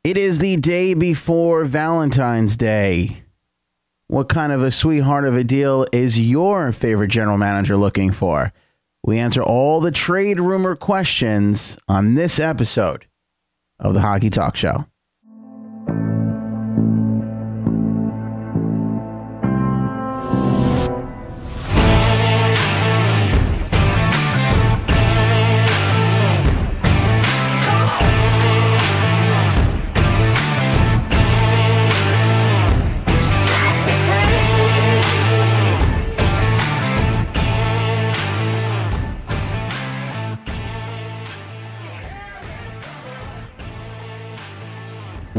It is the day before Valentine's Day. What kind of a sweetheart of a deal is your favorite general manager looking for? We answer all the trade rumor questions on this episode of the Hockey Talk Show.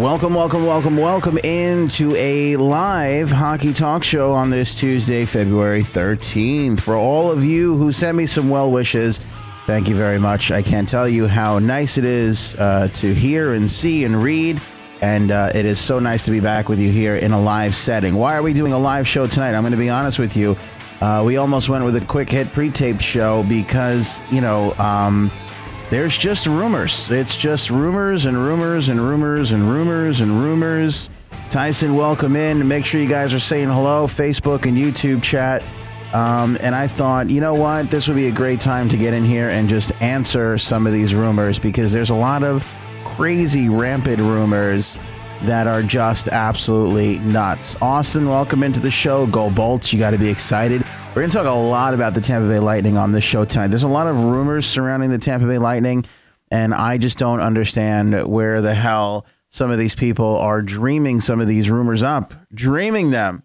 Welcome into a live Hockey Talk Show on this Tuesday, February 13th. For all of you who sent me some well wishes, thank you very much. I can't tell you how nice it is to hear and see and read, and it is so nice to be back with you here in a live setting. Why are we doing a live show tonight? I'm going to be honest with you. We almost went with a quick hit pre-taped show because, there's just rumors. It's just rumors and rumors and rumors and rumors and rumors. Tyson, welcome in. Make sure you guys are saying hello, Facebook and YouTube chat. And I thought, you know what? This would be a great time to get in here and just answer some of these rumors because there's a lot of crazy, rampant rumors that are just absolutely nuts. Austin, welcome into the show. Go Bolts. You got to be excited. We're going to talk a lot about the Tampa Bay Lightning on this show tonight. There's a lot of rumors surrounding the Tampa Bay Lightning, and I just don't understand where the hell some of these people are dreaming some of these rumors up. Dreaming them.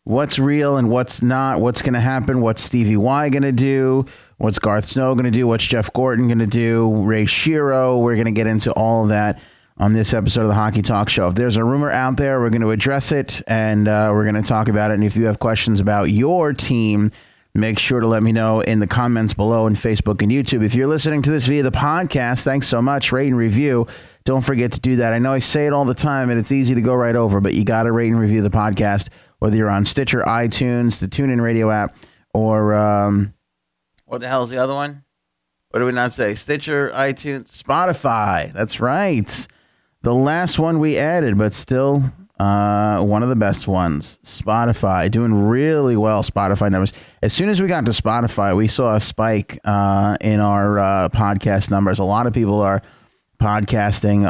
What's real and what's not? What's going to happen? What's Stevie Y going to do? What's Garth Snow going to do? What's Jeff Gordon going to do? Ray Shero. We're going to get into all of that on this episode of the Hockey Talk Show. If there's a rumor out there, we're going to address it, and we're going to talk about it. And if you have questions about your team, make sure to let me know in the comments below on Facebook and YouTube. If you're listening to this via the podcast, thanks so much. Rate and review. Don't forget to do that. I know I say it all the time, and it's easy to go right over, but you got to rate and review the podcast, whether you're on Stitcher, iTunes, the TuneIn Radio app, or what the hell is the other one? What do we not say? Stitcher, iTunes, Spotify. That's right. The last one we added, but still one of the best ones, Spotify, doing really well, Spotify numbers. As soon as we got to Spotify, we saw a spike in our podcast numbers. A lot of people are podcasting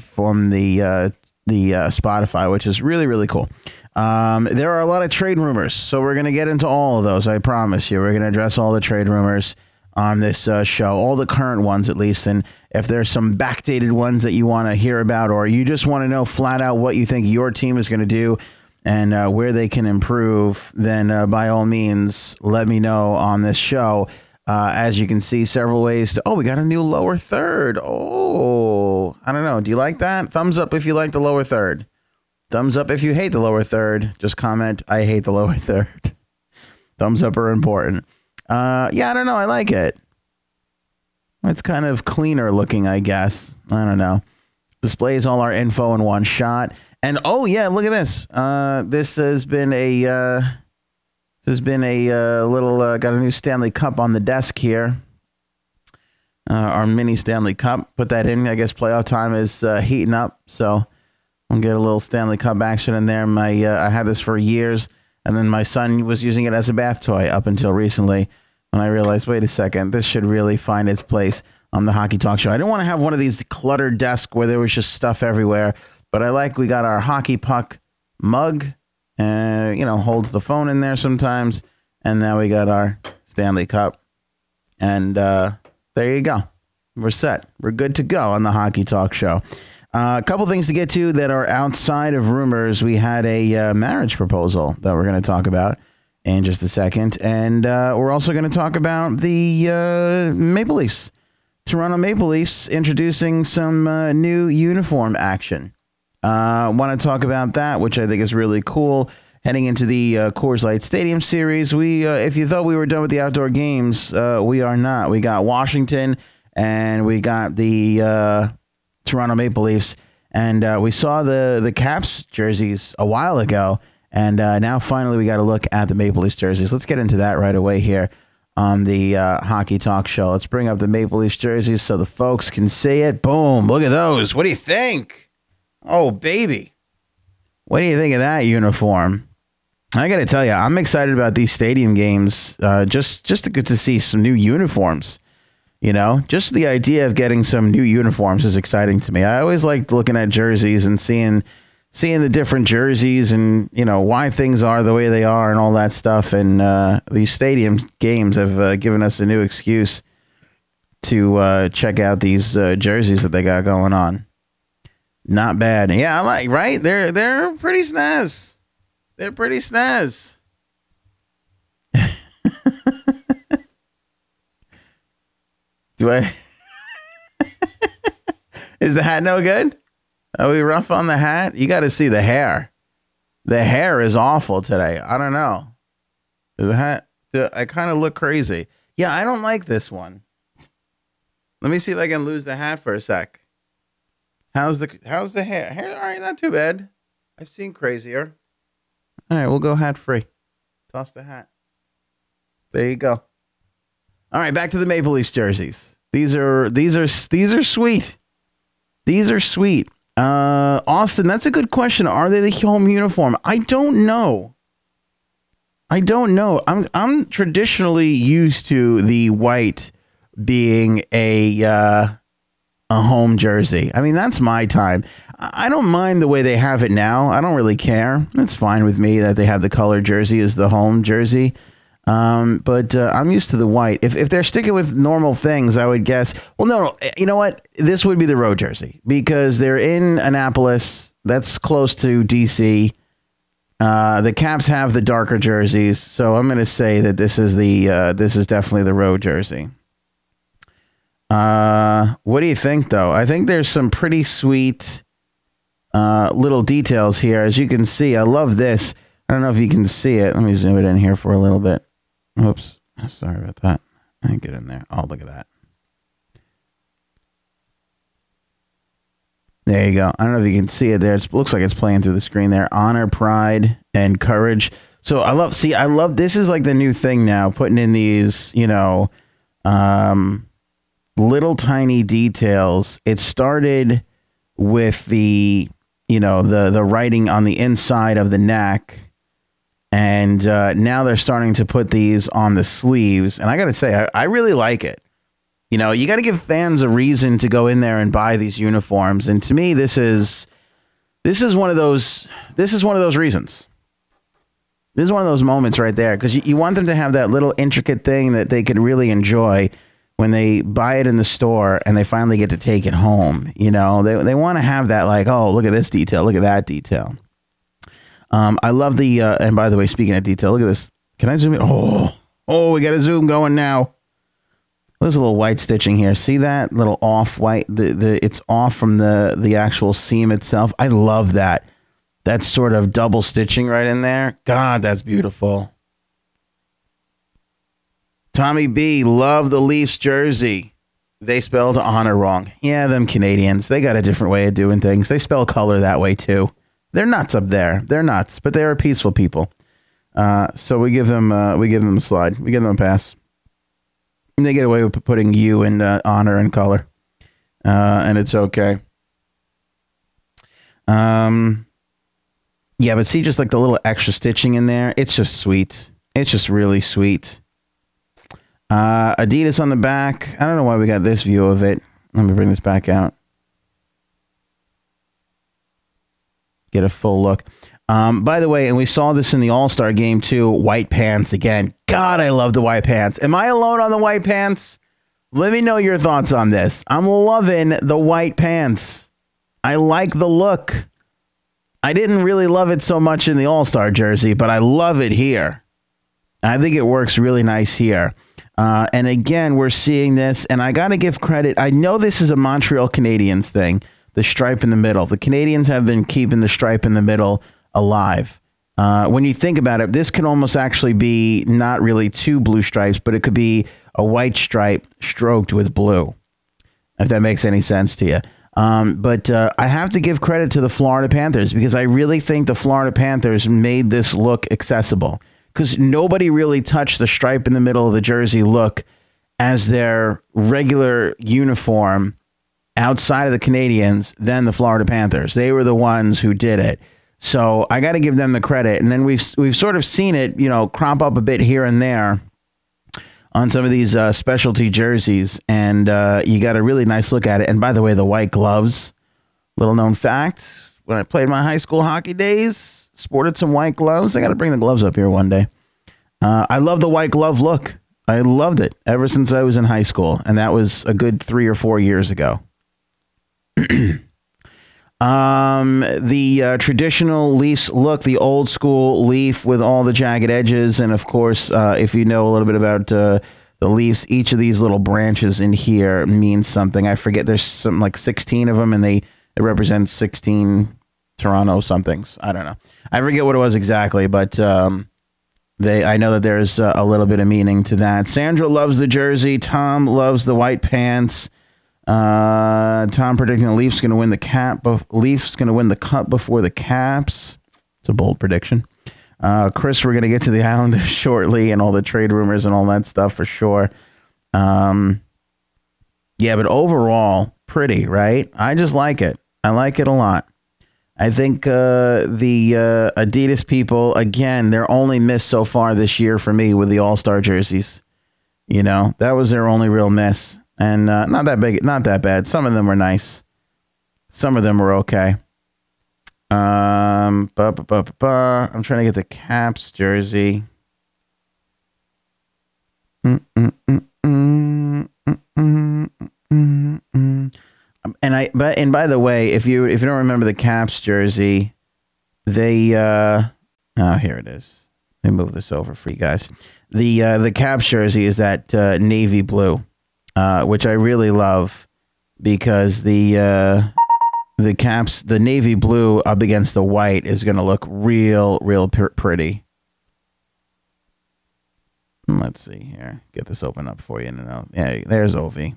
from the Spotify, which is really, really cool. There are a lot of trade rumors, so we're going to get into all of those, I promise you. We're going to address all the trade rumors on this show, all the current ones at least, and if there's some backdated ones that you want to hear about, or you just want to know flat out what you think your team is going to do and where they can improve, then by all means, let me know on this show. As you can see, several ways to, we got a new lower third. Oh, I don't know. Do you like that? Thumbs up if you like the lower third. Thumbs up if you hate the lower third. Just comment, I hate the lower third. Thumbs up are important. I don't know. I like it. It's kind of cleaner looking, I guess. I don't know. Displays all our info in one shot. And look at this. This has been a little got a new Stanley Cup on the desk here. Our mini Stanley Cup. Put that in. I guess playoff time is heating up, so we'll get a little Stanley Cup action in there. I had this for years, and then my son was using it as a bath toy up until recently. And I realized, wait a second, this should really find its place on the Hockey Talk Show. I didn't want to have one of these cluttered desks where there was just stuff everywhere, but we got our hockey puck mug, holds the phone in there sometimes, and now we got our Stanley Cup. And there you go. We're set. We're good to go on the Hockey Talk Show. A couple things to get to that are outside of rumors. We had a marriage proposal that we're going to talk about in just a second. And we're also going to talk about the Maple Leafs. Toronto Maple Leafs introducing some new uniform action. Want to talk about that, which I think is really cool. Heading into the Coors Light Stadium Series, if you thought we were done with the outdoor games, we are not. We got Washington and we got the Toronto Maple Leafs. And we saw the Caps jerseys a while ago. And now finally we got to look at the Maple Leafs jerseys. Let's get into that right away here on the Hockey Talk Show. Let's bring up the Maple Leafs jerseys so the folks can see it. Boom. Look at those. What do you think? Oh, baby. What do you think of that uniform? I got to tell you, I'm excited about these stadium games just to get to see some new uniforms. You know, just the idea of getting some new uniforms is exciting to me. I always liked looking at jerseys and seeing the different jerseys and, you know, why things are the way they are and all that stuff. And these stadium games have given us a new excuse to check out these jerseys that they got going on. Not bad. Yeah, I like, right? They're pretty snaz. They're pretty snaz. Do I? Is the hat no good? Are we rough on the hat? You got to see the hair. The hair is awful today. I don't know. The hat, I kind of look crazy. Yeah, I don't like this one. Let me see if I can lose the hat for a sec. How's the hair? Hair, all right, not too bad. I've seen crazier. All right, we'll go hat free. Toss the hat. There you go. All right, back to the Maple Leafs jerseys. These are sweet. These are sweet. Austin, that's a good question. Are they the home uniform? I don't know. I'm traditionally used to the white being a home jersey. I mean, that's my time. I don't mind the way they have it now. I don't really care. It's fine with me that they have the color jersey as the home jersey. But I'm used to the white. If they're sticking with normal things, I would guess. Well, no. You know what? This would be the road jersey because they're in Annapolis. That's close to DC. The Caps have the darker jerseys, so I'm going to say that this is definitely the road jersey. What do you think, though? I think there's some pretty sweet little details here. As you can see, I love this. I don't know if you can see it. Let me zoom it in here for a little bit. Oops. Sorry about that. I didn't get in there. Oh, look at that. There you go. I don't know if you can see it there. It looks like it's playing through the screen there. Honor, pride, and courage. So I love, this is like the new thing now, putting in these, you know, little tiny details. It started with the, you know, the writing on the inside of the neck. And now they're starting to put these on the sleeves. And I got to say, I really like it. You know, you got to give fans a reason to go in there and buy these uniforms. And to me, this is one of those reasons. This is one of those moments right there. Because you want them to have that little intricate thing that they could really enjoy when they buy it in the store and they finally get to take it home. You know, they want to have that, like, oh, look at this detail. Look at that detail. I love the, and by the way, speaking of detail, look at this. Can I zoom in? Oh, we got a zoom going now. There's a little white stitching here. See that little off white? It's off from the actual seam itself. I love that. That sort of double stitching right in there. God, that's beautiful. Tommy B, love the Leafs jersey. They spelled honor wrong. Yeah, them Canadians. They got a different way of doing things. They spell color that way too. They're nuts up there. They're nuts, but they're peaceful people. So we give them a slide. We give them a pass. And they get away with putting you in honor and color, and it's okay. Yeah, but see, just like the little extra stitching in there, it's just sweet. It's just really sweet. Adidas on the back. I don't know why we got this view of it. Let me bring this back out. Get a full look. By the way, and we saw this in the All-Star game too, white pants again. God, I love the white pants. Am I alone on the white pants? Let me know your thoughts on this. I'm loving the white pants. I like the look. I didn't really love it so much in the All-Star jersey, but I love it here. I think it works really nice here. And again, we're seeing this, and I got to give credit. I know this is a Montreal Canadiens thing, the stripe in the middle. The Canadians have been keeping the stripe in the middle alive. When you think about it, this can almost actually be not really two blue stripes, but it could be a white stripe stroked with blue, if that makes any sense to you. But I have to give credit to the Florida Panthers because I really think the Florida Panthers made this look accessible because nobody really touched the stripe in the middle of the jersey look as their regular uniform outside of the Canadiens than the Florida Panthers. They were the ones who did it. So I got to give them the credit. And then we've sort of seen it, crop up a bit here and there on some of these specialty jerseys. And you got a really nice look at it. And by the way, the white gloves, little known fact, when I played my high school hockey days, sported some white gloves. I got to bring the gloves up here one day. I love the white glove look. I loved it ever since I was in high school. And that was a good 3 or 4 years ago. The traditional Leafs look, the old school Leaf with all the jagged edges. And of course, if you know a little bit about the Leafs, each of these little branches in here means something. I forget, there's something like 16 of them, and it represents 16 Toronto somethings. I don't know. I forget what it was exactly, but I know that there's a little bit of meaning to that. Sandra loves the jersey. Tom loves the white pants. Tom predicting the Leafs going to win the cap. Leafs going to win the cup before the Caps. It's a bold prediction. Chris, we're going to get to the Islanders shortly and all the trade rumors and all that stuff for sure. Yeah, but overall, pretty, right? I just like it. I like it a lot. I think the Adidas people, again, they're only miss so far this year for me with the All-Star jerseys. That was their only real miss. And not that big, not that bad. Some of them were nice. Some of them were okay. I'm trying to get the Caps jersey. And by the way, if you don't remember the Caps jersey, they here it is. Let me move this over for you guys. The Caps jersey is that navy blue. Which I really love because the Caps, the navy blue up against the white is going to look real pretty. Let's see here. Get this open up for you. Yeah, there's Ovi.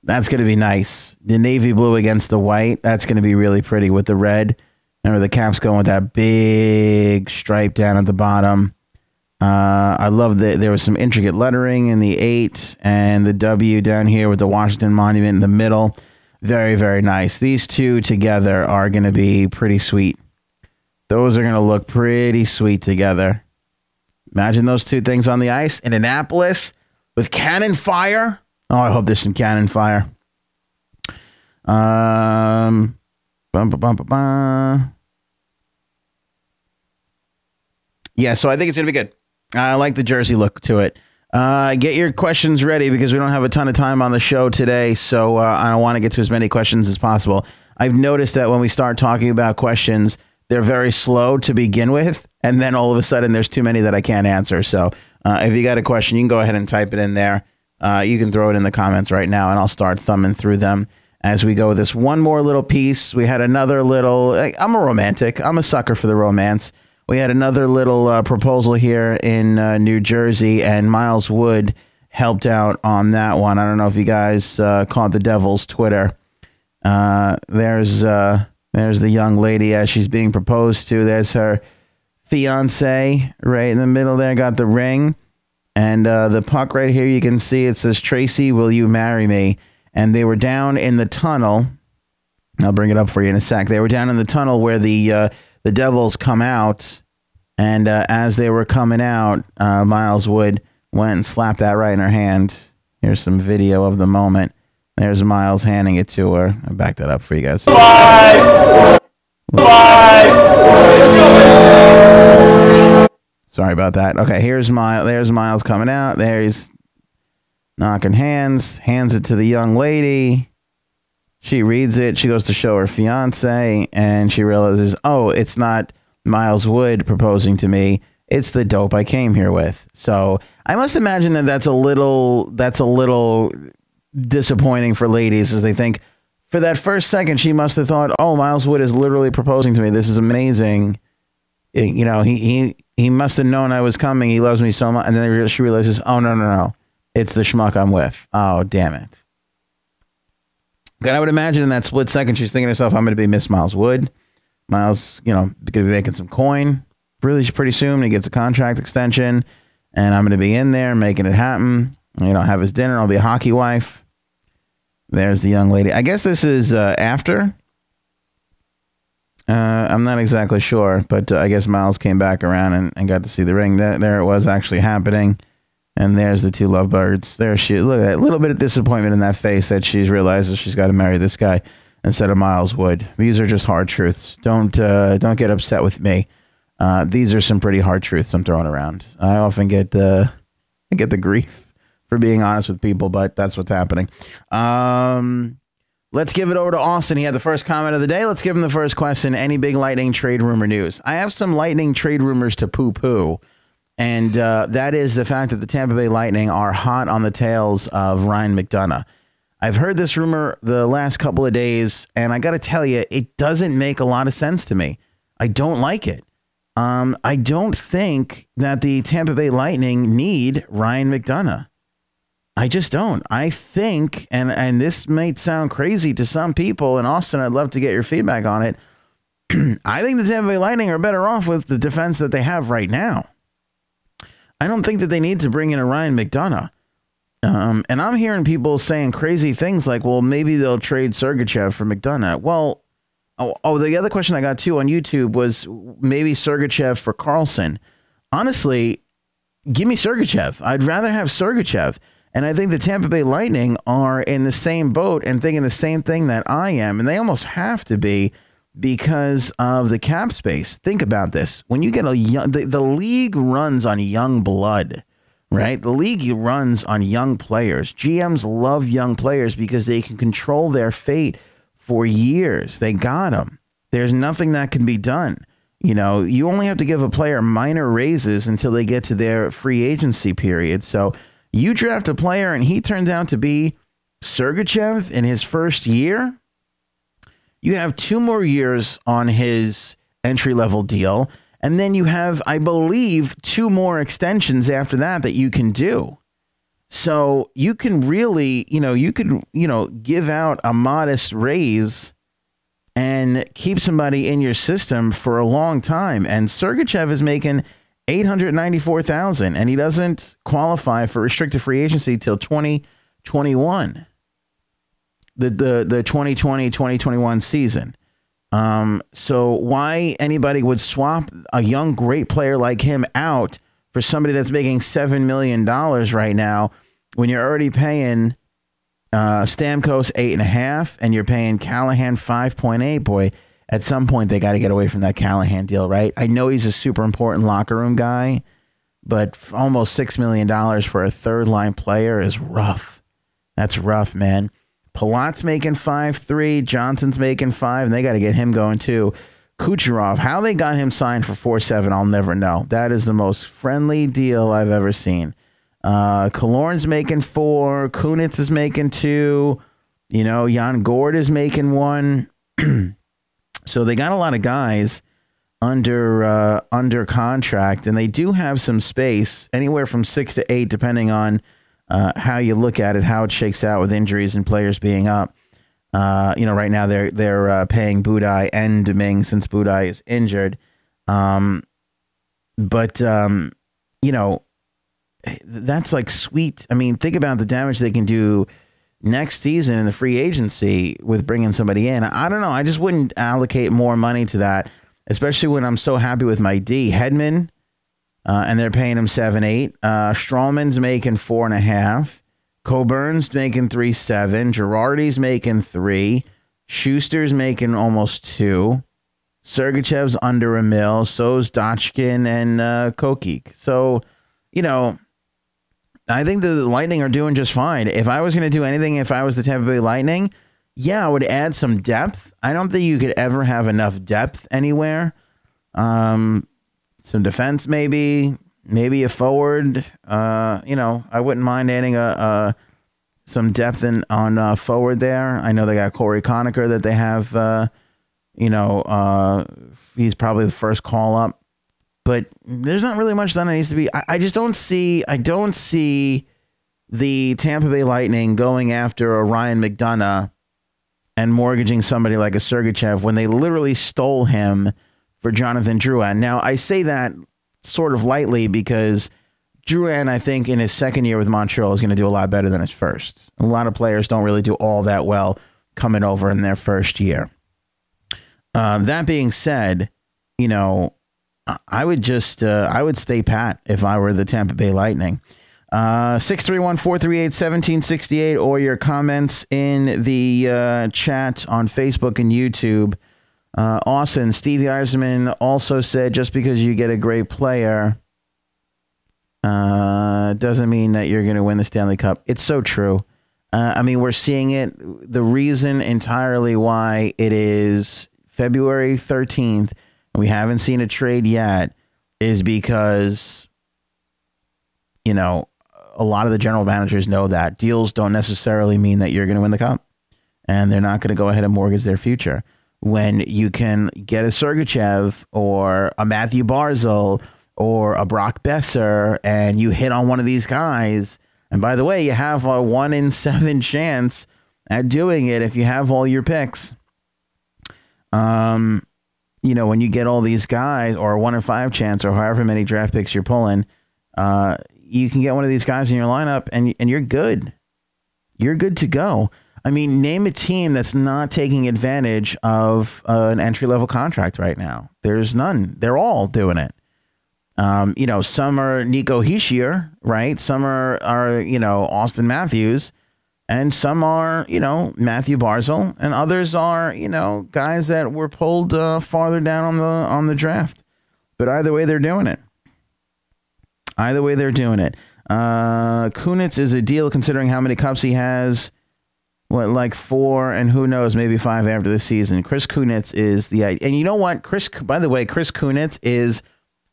That's going to be nice. The navy blue against the white. That's going to be really pretty with the red. Remember the Caps going with that big stripe down at the bottom. I love that there was some intricate lettering in the 8 and the W down here with the Washington Monument in the middle. Very, very nice. These two together are going to be pretty sweet. Those are going to look pretty sweet together. Imagine those two things on the ice in Annapolis with cannon fire. Oh, I hope there's some cannon fire. Yeah, so I think it's going to be good. I like the jersey look to it. Get your questions ready because we don't have a ton of time on the show today, so I want to get to as many questions as possible. I've noticed that when we start talking about questions, they're very slow to begin with, and then all of a sudden there's too many that I can't answer. So if you got a question, you can go ahead and type it in there. You can throw it in the comments right now, and I'll start thumbing through them as we go with this one more little piece. We had another little... I'm a romantic. I'm a sucker for the romance. We had another little proposal here in New Jersey, and Miles Wood helped out on that one. I don't know if you guys caught the Devil's Twitter. There's the young lady as she's being proposed to. There's her fiance right in the middle there, got the ring. And the puck right here, you can see it says, "Tracy, will you marry me?" And they were down in the tunnel. I'll bring it up for you in a sec. They were down in the tunnel where the Devils come out, and as they were coming out, Miles Wood went and slapped that right in her hand. Here's some video of the moment. There's Miles handing it to her. I'll back that up for you guys. Bye. Sorry about that. Okay, there's Miles coming out. There he's knocking hands it to the young lady. She reads it. She goes to show her fiance, and she realizes, oh, it's not Miles Wood proposing to me. It's the dope I came here with. So I must imagine that that's a little disappointing for ladies, as they think for that first second she must have thought, oh, Miles Wood is literally proposing to me. This is amazing. You know, he must have known I was coming. He loves me so much. And then she realizes, oh, no. It's the schmuck I'm with. Oh, damn it. But I would imagine in that split second, she's thinking to herself, I'm going to be Miss Miles Wood. Miles, going to be making some coin pretty soon. He gets a contract extension, and I'm going to be in there making it happen. Have his dinner. I'll be a hockey wife. There's the young lady. I guess this is after. I'm not exactly sure, but I guess Miles came back around and got to see the ring. There it was actually happening. And there's the two lovebirds. There she is. Look at that. A little bit of disappointment in that face that she's realizes she's got to marry this guy instead of Miles Wood. These are just hard truths. Don't get upset with me. These are some pretty hard truths I'm throwing around. I often get the grief for being honest with people, but that's what's happening. Let's give it over to Austin. He had the first comment of the day. Let's give him the first question. Any big Lightning trade rumor news? I have some Lightning trade rumors to poo-poo, and that is the fact that the Tampa Bay Lightning are hot on the tails of Ryan McDonagh. I've heard this rumor the last couple of days, and I got to tell you, it doesn't make a lot of sense to me. I don't like it. I don't think that the Tampa Bay Lightning need Ryan McDonagh. I just don't. I think, and this might sound crazy to some people, and Austin, I'd love to get your feedback on it. I think the Tampa Bay Lightning are better off with the defense that they have right now. I don't think that they need to bring in a Ryan McDonagh. And I'm hearing people saying crazy things like, well, maybe they'll trade Sergachev for McDonagh. Well, the other question I got too on YouTube was maybe Sergachev for Carlson. Honestly, give me Sergachev. I'd rather have Sergachev. And I think the Tampa Bay Lightning are in the same boat and thinking the same thing that I am. And they almost have to be because of the cap space. Think about this. When you get a young, the league runs on young blood, right? The league runs on young players. GMs love young players because they can control their fate for years. They got them. There's nothing that can be done. You know, you only have to give a player minor raises until they get to their free agency period. So you draft a player and he turns out to be Sergachev in his first year. You have 2 more years on his entry-level deal. And then you have, I believe, 2 more extensions after that you can do. So you can really, you could, give out a modest raise and keep somebody in your system for a long time. And Sergachev is making $894,000, and he doesn't qualify for restricted free agency till 2021, the 2020-2021 season. So why anybody would swap a young great player like him out for somebody that's making $7 million right now when you're already paying Stamkos 8.5 and you're paying Callahan 5.8? Boy, at some point, they got to get away from that Callahan deal, right? I know he's a super important locker room guy, but almost $6 million for a third-line player is rough. That's rough, man. Palat's making 5.3, Johnson's making 5, and they got to get him going too. Kucherov, how they got him signed for 4.7, I'll never know. That is the most friendly deal I've ever seen. Killorn's making 4, Kunitz is making 2, Jan Gord is making 1. So they got a lot of guys under contract, and they do have some space, anywhere from 6 to 8, depending on how you look at it, how it shakes out with injuries and players being up. Right now they're paying Budaj and Domingue since Budaj is injured. That's like sweet. I mean, think about the damage they can do next season in the free agency with bringing somebody in. I don't know. I just wouldn't allocate more money to that, especially when I'm so happy with my D. Hedman, and they're paying him 7.8. Strawman's making 4.5. Coburn's making 3.7. Girardi's making 3. Schuster's making almost 2. Sergachev's under $1 million. So's Dotchkin and Kokik. So, I think the Lightning are doing just fine. If I was going to do anything, if I was the Tampa Bay Lightning, yeah, I would add some depth. I don't think you could ever have enough depth anywhere. Some defense, maybe a forward. I wouldn't mind adding some depth on forward there. I know they got Corey Conacher that they have. He's probably the first call up. But there's not really much done that needs to be. I just don't see. I don't see the Tampa Bay Lightning going after a Ryan McDonagh and mortgaging somebody like a Sergachev when they literally stole him for Jonathan Drouin. Now, I say that sort of lightly because Drouin, I think, in his second year with Montreal is going to do a lot better than his first. A lot of players don't really do all that well coming over in their first year. That being said, you know, I would just I would stay pat if I were the Tampa Bay Lightning. 631-438-1768 or your comments in the chat on Facebook and YouTube. Austin, Stevie Yzerman also said just because you get a great player doesn't mean that you're going to win the Stanley Cup. It's so true. I mean, we're seeing it. The reason entirely why it is February 13th and we haven't seen a trade yet is because, you know, a lot of the general managers know that deals don't necessarily mean that you're going to win the cup, and they're not going to go ahead and mortgage their future. When you can get a Sergachev or a Matthew Barzal or a Brock Besser and you hit on one of these guys, and by the way, you have a 1 in 7 chance at doing it if you have all your picks. You know, when you get all these guys, or a 1 in 5 chance, or however many draft picks you're pulling, you can get one of these guys in your lineup and you're good. You're good to go. I mean, name a team that's not taking advantage of an entry-level contract right now. There's none. They're all doing it. You know, some are Nico Hischier, right? Some are, you know, Austin Matthews, and some are, you know, Matthew Barzal, and others are, you know, guys that were pulled farther down on the draft. But either way, they're doing it. Either way, they're doing it. Kunitz is a deal considering how many cups he has. What, like 4, and who knows, maybe 5 after the season. Chris Kunitz is the, and you know what? By the way, Chris Kunitz is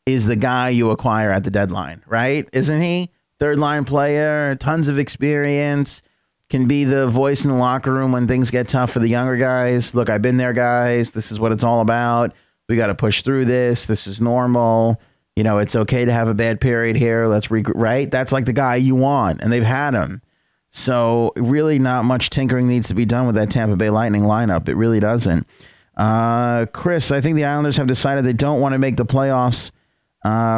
the guy you acquire at the deadline, right? Isn't he? Third line player, tons of experience, can be the voice in the locker room when things get tough for the younger guys. Look, I've been there, guys. This is what it's all about. We got to push through this. This is normal. You know, it's okay to have a bad period here. Let's right? That's like the guy you want, and they've had him. So really not much tinkering needs to be done with that Tampa Bay Lightning lineup. It really doesn't. Chris, I think the Islanders have decided they don't want to make the playoffs,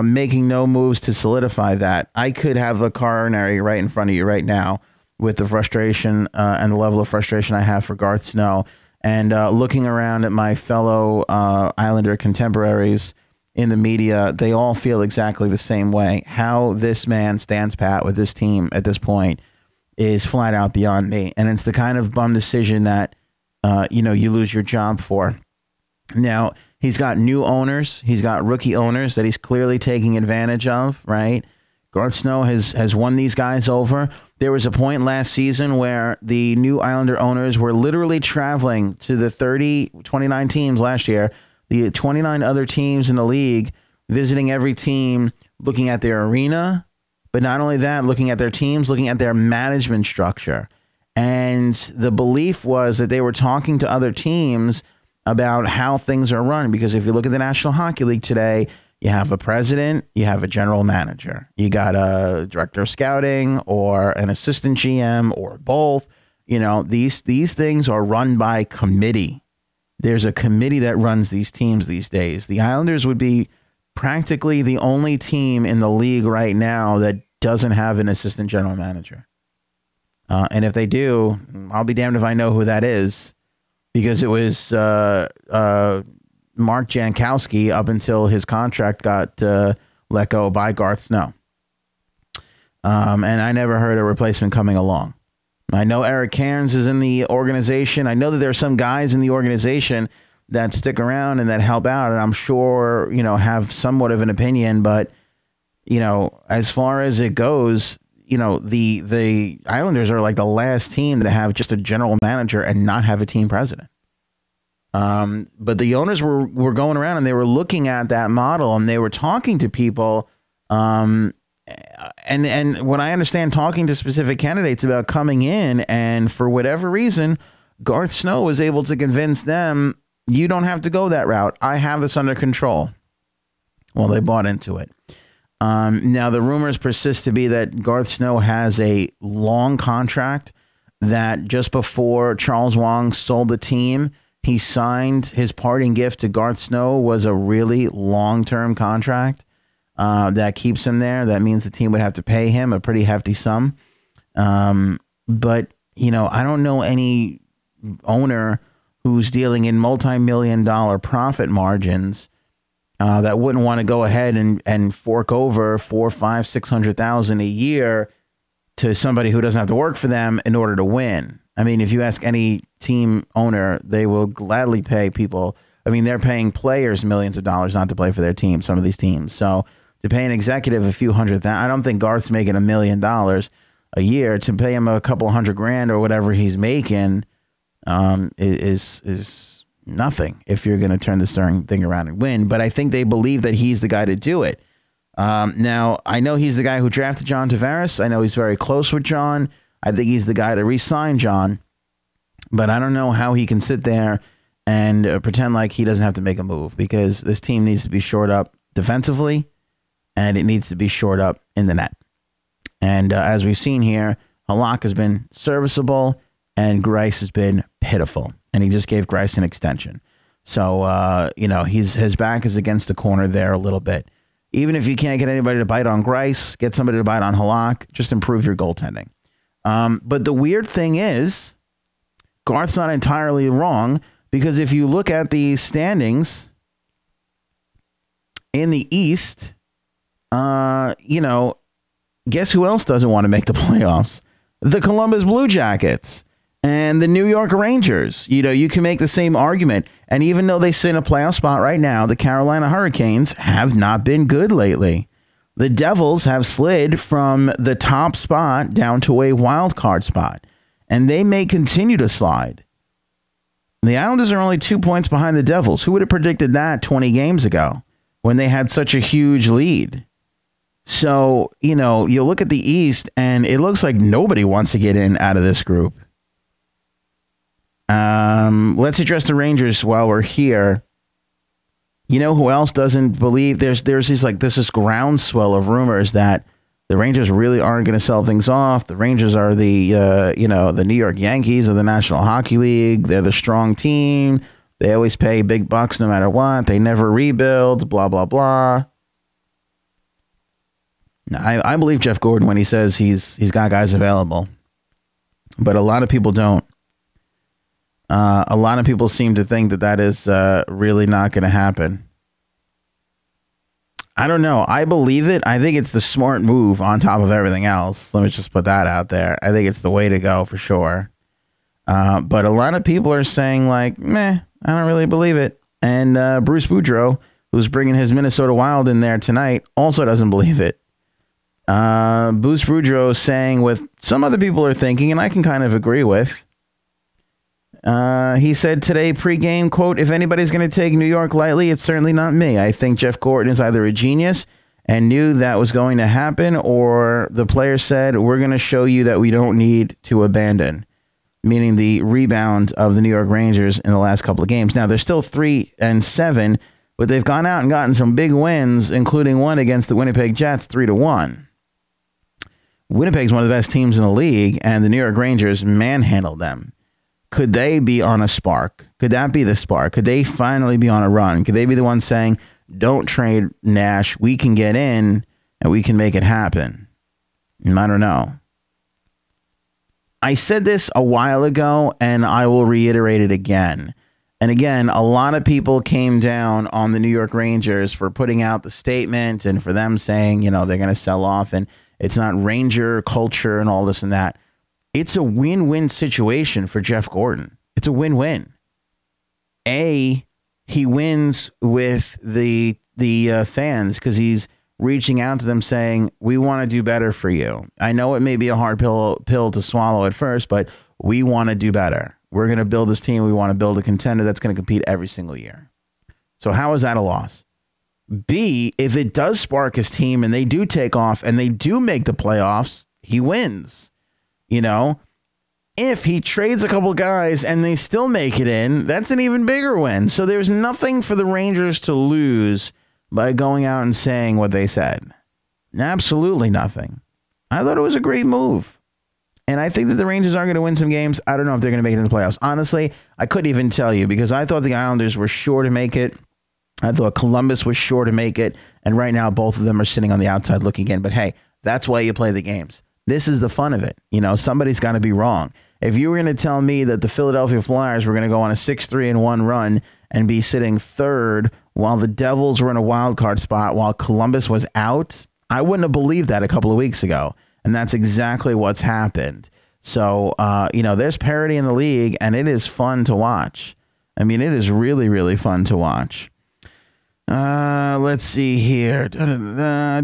making no moves to solidify that. I could have a coronary right in front of you right now with the frustration and the level of frustration I have for Garth Snow. And looking around at my fellow Islander contemporaries in the media, they all feel exactly the same way. How this man stands pat with this team at this point is flat out beyond me. And it's the kind of bum decision that, you know, you lose your job for. Now, he's got new owners. He's got rookie owners that he's clearly taking advantage of, right? Garth Snow has won these guys over. There was a point last season where the new Islander owners were literally traveling to the 29 teams last year, the 29 other teams in the league, visiting every team, looking at their arena, but not only that, looking at their teams, looking at their management structure. And the belief was that they were talking to other teams about how things are run. Because if you look at the National Hockey League today, you have a president, you have a general manager, you got a director of scouting or an assistant GM or both. You know, these things are run by committee. There's a committee that runs these teams these days. The Islanders would be practically the only team in the league right now that doesn't have an assistant general manager. And if they do, I'll be damned if I know who that is, because it was Mark Jankowski up until his contract got let go by Garth Snow. And I never heard a replacement coming along. I know Eric Cairns is in the organization. I know that there are some guys in the organization that stick around and that help out, and I'm sure, you know, have somewhat of an opinion. But, you know, as far as it goes, you know, the Islanders are like the last team to have just a general manager and not have a team president. But the owners were going around and they were looking at that model and they were talking to people. And when I understand, talking to specific candidates about coming in, and for whatever reason, Garth Snow was able to convince them, you don't have to go that route. I have this under control. Well, they bought into it. Now, the rumors persist to be that Garth Snow has a long contract, that just before Charles Wang sold the team, he signed his parting gift to Garth Snow was a really long-term contract. that keeps him there. That means the team would have to pay him a pretty hefty sum. But, you know, I don't know any owner who's dealing in multi-million-dollar profit margins that wouldn't want to go ahead and fork over $400,000, $500,000, $600,000 a year to somebody who doesn't have to work for them in order to win. I mean, if you ask any team owner, they will gladly pay people. I mean, they're paying players millions of dollars not to play for their team, some of these teams. So to pay an executive a few $100,000, I don't think Garth's making $1 million a year. To pay him a couple $100,000 or whatever he's making is nothing if you're going to turn this thing around and win. But I think they believe that he's the guy to do it. Now, I know he's the guy who drafted John Tavares. I know he's very close with John. I think he's the guy to re-sign John. But I don't know how he can sit there and pretend like he doesn't have to make a move, because this team needs to be shored up defensively, and it needs to be shored up in the net. And as we've seen here, Halak has been serviceable, and Greiss has been pitiful. And he just gave Greiss an extension. So, you know, his back is against the corner there a little bit. Even if you can't get anybody to bite on Greiss, get somebody to bite on Halak, just improve your goaltending. But the weird thing is, Garth's not entirely wrong, because if you look at the standings in the East, you know, guess who else doesn't want to make the playoffs? The Columbus Blue Jackets and the New York Rangers. You know, you can make the same argument. And even though they sit in a playoff spot right now, the Carolina Hurricanes have not been good lately. The Devils have slid from the top spot down to a wild card spot, and they may continue to slide. The Islanders are only 2 points behind the Devils. Who would have predicted that 20 games ago when they had such a huge lead? So, you know, you look at the East, and it looks like nobody wants to get in out of this group. Let's address the Rangers while we're here. You know who else doesn't believe? There's this groundswell of rumors that the Rangers really aren't going to sell things off. The Rangers are the New York Yankees of the National Hockey League. They're the strong team. They always pay big bucks no matter what. They never rebuild. Blah blah blah. I believe Jeff Gordon when he says he's got guys available, but a lot of people don't. A lot of people seem to think that is really not going to happen. I don't know. I believe it. I think it's the smart move on top of everything else. Let me just put that out there. I think it's the way to go for sure. But a lot of people are saying like, meh, I don't really believe it. And Bruce Boudreau, who's bringing his Minnesota Wild in there tonight, also doesn't believe it. Bruce Boudreau is saying what some other people are thinking, and I can kind of agree with. He said today pregame, quote, "If anybody's going to take New York lightly, it's certainly not me. I think Jeff Gorton is either a genius and knew that was going to happen, or the player said, we're going to show you that we don't need to abandon," meaning the rebound of the New York Rangers in the last couple of games. Now, they're still 3-7, but they've gone out and gotten some big wins, including one against the Winnipeg Jets, 3-1. Winnipeg's one of the best teams in the league, and the New York Rangers manhandled them. Could they be on a spark? Could that be the spark? Could they finally be on a run? Could they be the ones saying, don't trade Nash, we can get in and we can make it happen? I don't know. I said this a while ago, and I will reiterate it again. And again, a lot of people came down on the New York Rangers for putting out the statement and for them saying, you know, they're going to sell off and it's not Ranger culture and all this and that. It's a win-win situation for Jeff Gorton. It's a win-win. He wins with the fans because he's reaching out to them saying, we want to do better for you. I know it may be a hard pill to swallow at first, but we want to do better. We're going to build this team. We want to build a contender that's going to compete every single year. So how is that a loss? B, if it does spark his team and they do take off and they do make the playoffs, he wins. You know, if he trades a couple guys and they still make it in, that's an even bigger win. So there's nothing for the Rangers to lose by going out and saying what they said. Absolutely nothing. I thought it was a great move. And I think that the Rangers are going to win some games. I don't know if they're going to make it in the playoffs. Honestly, I couldn't even tell you because I thought the Islanders were sure to make it. I thought Columbus was sure to make it, and right now both of them are sitting on the outside looking in. But hey, that's why you play the games. This is the fun of it. You know, somebody's got to be wrong. If you were going to tell me that the Philadelphia Flyers were going to go on a 6-3-1 run and be sitting third while the Devils were in a wild card spot while Columbus was out, I wouldn't have believed that a couple of weeks ago. And that's exactly what's happened. So, you know, there's parity in the league, and it is fun to watch. I mean, it is really, really fun to watch. Let's see here. Do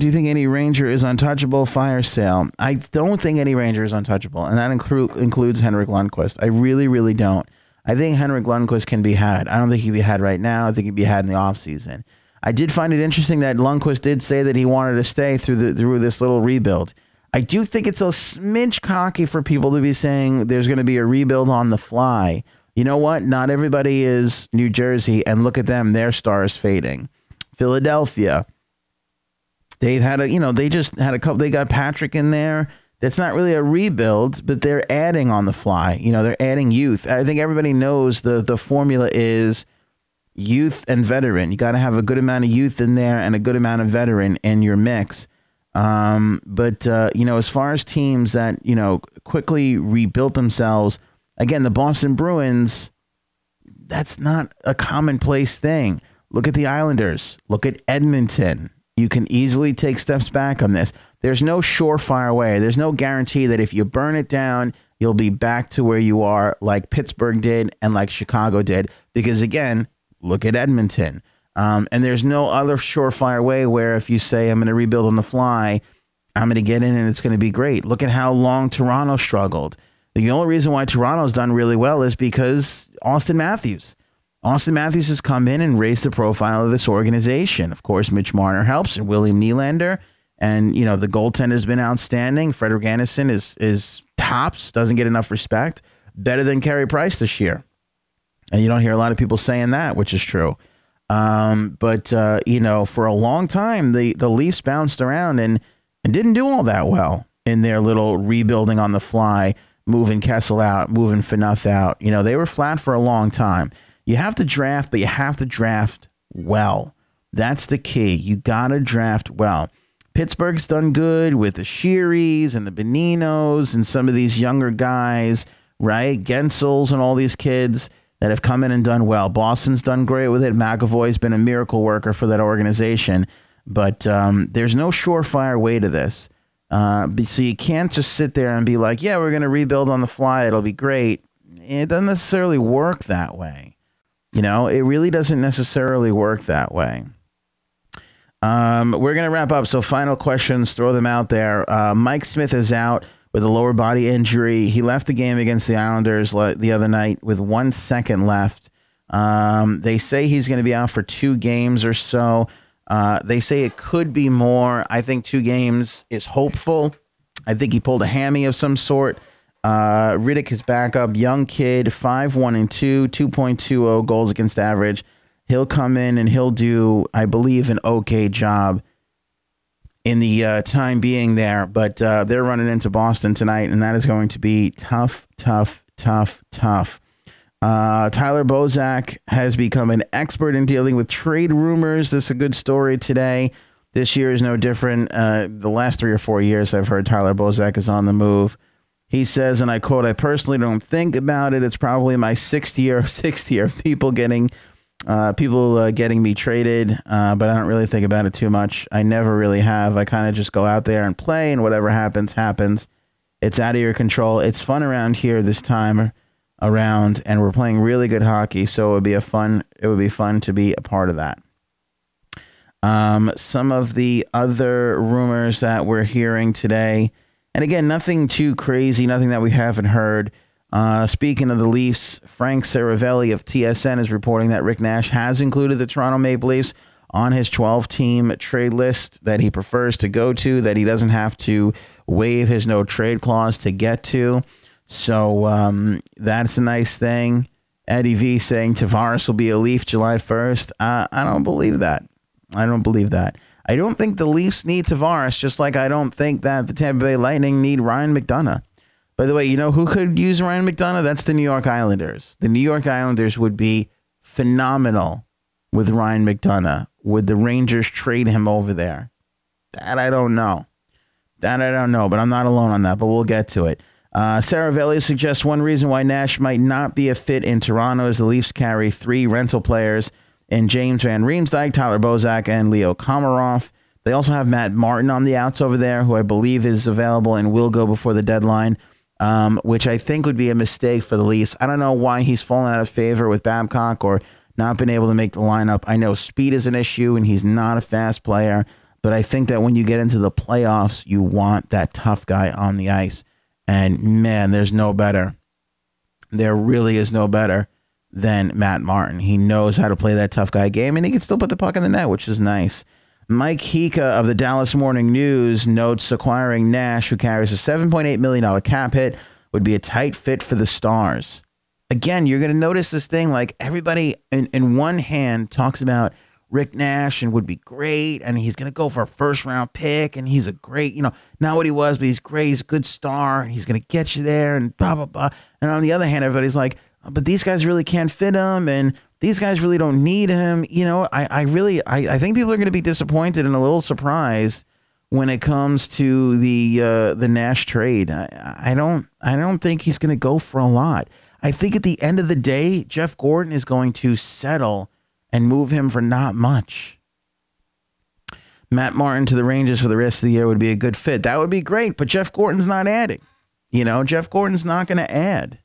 you think any Ranger is untouchable? Fire sale. I don't think any Ranger is untouchable, and that includes Henrik Lundqvist. I really, really don't. I think Henrik Lundqvist can be had. I don't think he'd be had right now. I think he'd be had in the offseason. I did find it interesting that Lundqvist did say that he wanted to stay through this little rebuild. I do think it's a smidge cocky for people to be saying there's going to be a rebuild on the fly. You know what? Not everybody is New Jersey, and look at them. Their star is fading. Philadelphia, they've had a, you know, they just had a couple, they got Patrick in there. That's not really a rebuild, but they're adding on the fly. You know, they're adding youth. I think everybody knows the formula is youth and veteran. You got to have a good amount of youth in there and a good amount of veteran in your mix. But you know, as far as teams that, you know, quickly rebuilt themselves, again, the Boston Bruins, that's not a commonplace thing. Look at the Islanders. Look at Edmonton. You can easily take steps back on this. There's no surefire way. There's no guarantee that if you burn it down, you'll be back to where you are like Pittsburgh did and like Chicago did. Because, again, look at Edmonton. And there's no other surefire way where if you say, I'm going to rebuild on the fly, I'm going to get in and it's going to be great. Look at how long Toronto struggled. The only reason why Toronto's done really well is because Austin Matthews. Austin Matthews has come in and raised the profile of this organization. Of course, Mitch Marner helps, and William Nylander. And, you know, the goaltender has been outstanding. Frederik Andersen is tops, doesn't get enough respect. Better than Carey Price this year. And you don't hear a lot of people saying that, which is true. But you know, for a long time, the Leafs bounced around and didn't do all that well in their little rebuilding on the fly, moving Kessel out, moving Phaneuf out. You know, they were flat for a long time. You have to draft, but you have to draft well. That's the key. You got to draft well. Pittsburgh's done good with the Shearys and the Beninos and some of these younger guys, right? Gensels and all these kids that have come in and done well. Boston's done great with it. McAvoy's been a miracle worker for that organization. But there's no surefire way to this. So you can't just sit there and be like, yeah, we're going to rebuild on the fly. It'll be great. It doesn't necessarily work that way. You know, it really doesn't necessarily work that way. We're going to wrap up. So final questions, throw them out there. Mike Smith is out with a lower body injury. He left the game against the Islanders the other night with 1 second left. They say he's going to be out for 2 games or so. They say it could be more. I think 2 games is hopeful. I think he pulled a hammy of some sort. Riddick is back up, young kid, 5-1-2, 2.20 goals against average. He'll come in and he'll do, I believe, an okay job in the time being there. But they're running into Boston tonight, and that is going to be tough, tough, tough, tough. Tyler Bozak has become an expert in dealing with trade rumors. This is a good story today. This year is no different. The last 3 or 4 years I've heard Tyler Bozak is on the move. He says, and I quote, I personally don't think about it. It's probably my sixth year of people getting me traded, but I don't really think about it too much. I never really have. I kind of just go out there and play, and whatever happens, happens. It's out of your control. It's fun around here this time around, and we're playing really good hockey, so it would be fun to be a part of that. Some of the other rumors that we're hearing today, and again, nothing too crazy, nothing that we haven't heard. Speaking of the Leafs, Frank Saravelli of TSN is reporting that Rick Nash has included the Toronto Maple Leafs on his 12-team trade list that he prefers to go to, that he doesn't have to waive his no-trade clause to get to. So that's a nice thing. Eddie V saying Tavares will be a Leaf July 1st. I don't believe that. I don't believe that. I don't think the Leafs need Tavares, just like I don't think that the Tampa Bay Lightning need Ryan McDonough. By the way, you know who could use Ryan McDonough? That's the New York Islanders. The New York Islanders would be phenomenal with Ryan McDonough? Would the Rangers trade him over there? That I don't know. But I'm not alone on that, but we'll get to it. Sarah Velli suggests one reason why Nash might not be a fit in Toronto is the Leafs carry 3 rental players in James Van Riemsdyk, Tyler Bozak, and Leo Komarov. They also have Matt Martin on the outs over there, who I believe is available and will go before the deadline, which I think would be a mistake for the Leafs. I don't know why he's fallen out of favor with Babcock or not been able to make the lineup. I know speed is an issue, and he's not a fast player, but I think that when you get into the playoffs, you want that tough guy on the ice. And, man, there's no better. There really is no better than Matt Martin. He knows how to play that tough guy game, and he can still put the puck in the net, which is nice. Mike Hika of the Dallas Morning News notes acquiring Nash, who carries a $7.8 million cap hit, would be a tight fit for the Stars. Again, you're going to notice this thing, like everybody in one hand talks about Rick Nash and would be great, and he's going to go for a first-round pick, and he's a great, not what he was, but he's great, he's a good star, and he's going to get you there, and blah, blah, blah. And on the other hand, everybody's like, but these guys really can't fit him, and these guys really don't need him. I think people are going to be disappointed and a little surprised when it comes to the Nash trade. I don't think he's going to go for a lot. I think at the end of the day, Jeff Gordon is going to settle and move him for not much. Matt Martin to the Rangers for the rest of the year would be a good fit. That would be great, but Jeff Gordon's not adding. Jeff Gordon's not going to add.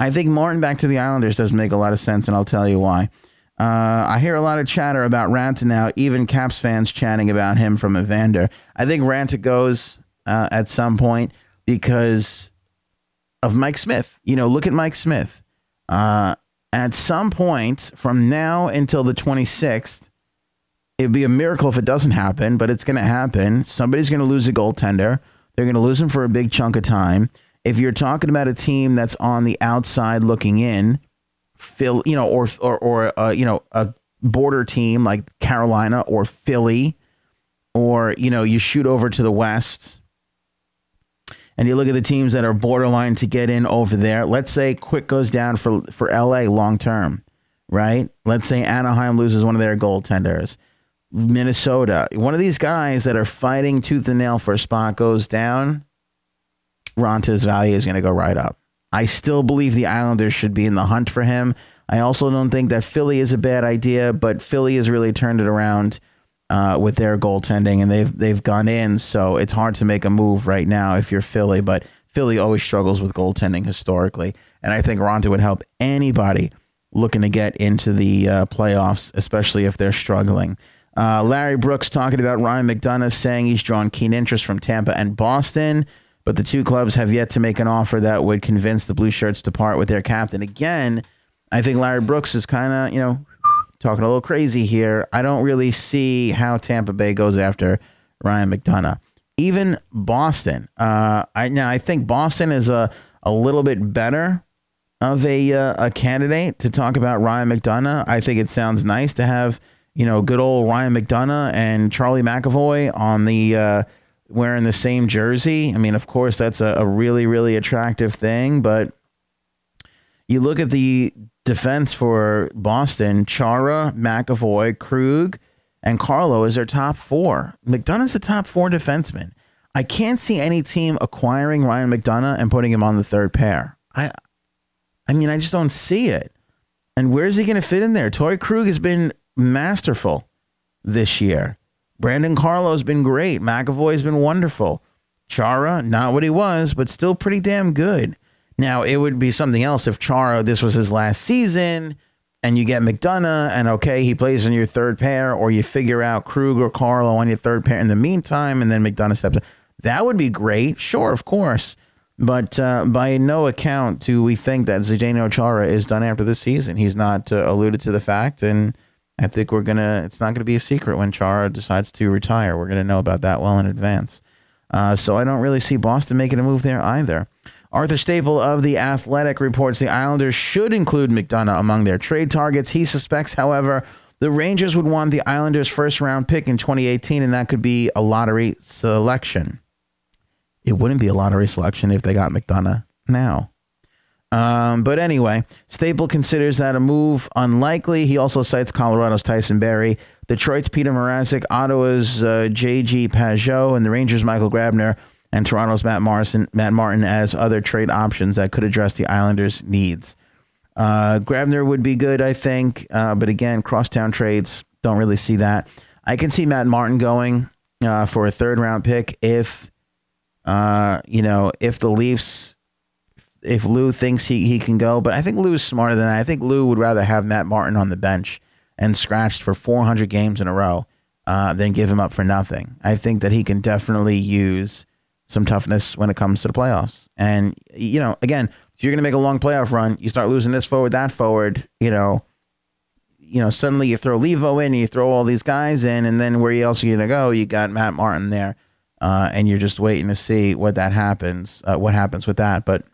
I think Martin back to the Islanders does make a lot of sense, and I'll tell you why. I hear a lot of chatter about Ranta now, even Caps fans chatting about him from Evander. I think Ranta goes at some point because of Mike Smith. Look at Mike Smith. At some point from now until the 26th, it'd be a miracle if it doesn't happen, but it's going to happen. Somebody's going to lose a goaltender. They're going to lose him for a big chunk of time. If you're talking about a team that's on the outside looking in, or a border team like Carolina or Philly, or you shoot over to the West, and you look at the teams that are borderline to get in over there. Let's say Quick goes down for LA long term, right? Let's say Anaheim loses one of their goaltenders. Minnesota, one of these guys that are fighting tooth and nail for a spot goes down. Ranta's value is going to go right up. I still believe the Islanders should be in the hunt for him. I also don't think that Philly is a bad idea, but Philly has really turned it around with their goaltending, and they've gone in, so it's hard to make a move right now if you're Philly, but Philly always struggles with goaltending historically, and I think Ranta would help anybody looking to get into the playoffs, especially if they're struggling. Larry Brooks talking about Ryan McDonough, saying he's drawn keen interest from Tampa and Boston, but the two clubs have yet to make an offer that would convince the Blue Shirts to part with their captain. Again, I think Larry Brooks is kind of, talking a little crazy here. I don't really see how Tampa Bay goes after Ryan McDonough. Even Boston. I think Boston is a little bit better of a candidate to talk about Ryan McDonough. I think it sounds nice to have, good old Ryan McDonough and Charlie McAvoy on the wearing the same jersey. I mean, of course, that's a really, really attractive thing, but you look at the defense for Boston, Chara, McAvoy, Krug, and Carlo is their top 4. McDonough's a top 4 defenseman. I can't see any team acquiring Ryan McDonough and putting him on the third pair. I just don't see it. And where's he going to fit in there? Torrey Krug has been masterful this year. Brandon Carlo's been great. McAvoy's been wonderful. Chara, not what he was, but still pretty damn good. Now, it would be something else if Chara, this was his last season, and you get McDonough, and okay, he plays on your third pair, or you figure out Krug or Carlo on your third pair in the meantime, and then McDonough steps in. That would be great. Sure, of course. But by no account do we think that Zdeno Chara is done after this season. He's not alluded to the fact, and I think it's not gonna be a secret when Chara decides to retire. We're gonna know about that well in advance. So I don't really see Boston making a move there either. Arthur Staple of The Athletic reports the Islanders should include McDonough among their trade targets. He suspects, however, the Rangers would want the Islanders' first-round pick in 2018, and that could be a lottery selection. It wouldn't be a lottery selection if they got McDonough now. But anyway, Staple considers that a move unlikely. He also cites Colorado's Tyson Barrie, Detroit's Peter Mrazek, Ottawa's J.G. Pageau, and the Rangers' Michael Grabner, and Toronto's Matt Martin as other trade options that could address the Islanders' needs. Grabner would be good, I think, but again, crosstown trades, don't really see that. I can see Matt Martin going for a third-round pick if the Leafs, if Lou thinks he can go. But I think Lou's smarter than that. I think Lou would rather have Matt Martin on the bench and scratched for 400 games in a row than give him up for nothing. I think that he can definitely use some toughness when it comes to the playoffs. And, again, if you're going to make a long playoff run, you start losing this forward, that forward, suddenly you throw Levo in, you throw all these guys in, and then where else are you going to go? You got Matt Martin there, and you're just waiting to see what happens with that. But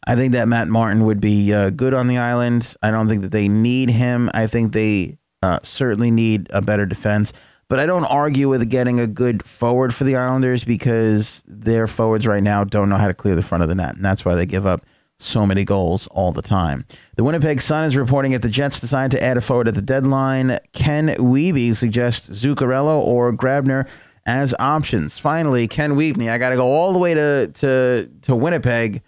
I think that Matt Martin would be good on the island. I don't think that they need him. I think they certainly need a better defense. But I don't argue with getting a good forward for the Islanders because their forwards right now don't know how to clear the front of the net, and that's why they give up so many goals all the time. The Winnipeg Sun is reporting that the Jets decided to add a forward at the deadline. Ken Wiebe suggests Zuccarello or Grabner as options. Finally, Ken Wiebe. I got to go all the way to Winnipeg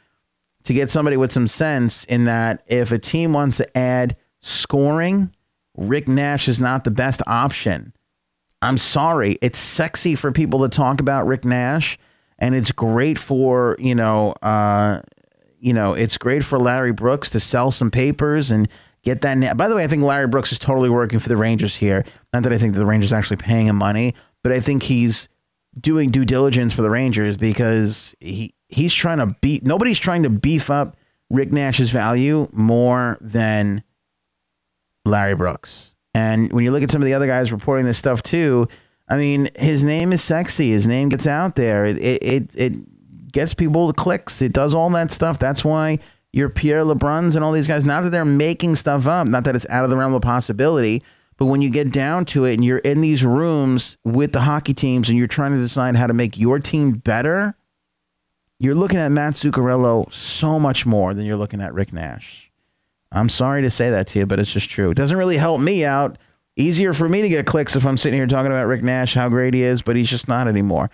to get somebody with some sense in that if a team wants to add scoring, Rick Nash is not the best option. I'm sorry. It's sexy for people to talk about Rick Nash, and it's great for, it's great for Larry Brooks to sell some papers and get that. By the way, I think Larry Brooks is totally working for the Rangers here. Not that I think that the Rangers are actually paying him money, but I think he's doing due diligence for the Rangers because he's trying to nobody's trying to beef up Rick Nash's value more than Larry Brooks. And when you look at some of the other guys reporting this stuff too, I mean, his name is sexy. His name gets out there. It gets people to clicks. It does all that stuff. That's why your Pierre LeBruns and all these guys, not that they're making stuff up, not that it's out of the realm of possibility, but when you get down to it and you're in these rooms with the hockey teams and you're trying to decide how to make your team better, you're looking at Matt Zuccarello so much more than you're looking at Rick Nash. I'm sorry to say that to you, but it's just true. It doesn't really help me out. Easier for me to get clicks if I'm sitting here talking about Rick Nash, how great he is, but he's just not anymore.